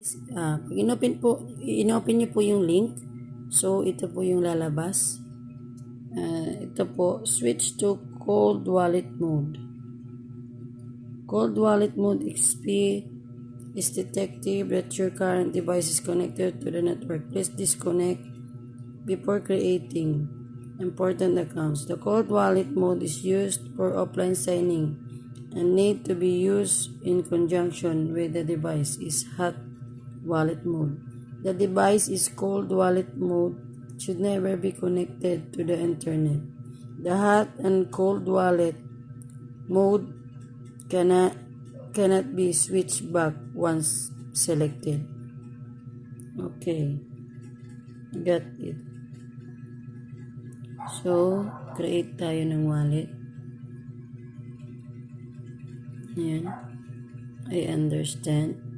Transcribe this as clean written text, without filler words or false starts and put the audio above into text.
Pag inopen nyo po yung link, so ito po yung lalabas. Ito po, switch to cold wallet mode. Cold wallet mode XP is detective that your current device is connected to the network. Please disconnect before creating important accounts. The cold wallet mode is used for offline signing and need to be used in conjunction with the device is hot wallet mode. The device is cold wallet mode should never be connected to the internet. The hot and cold wallet mode cannot be switched back once selected. Okay, got it. So, create tayo ng wallet. Ayan. I understand.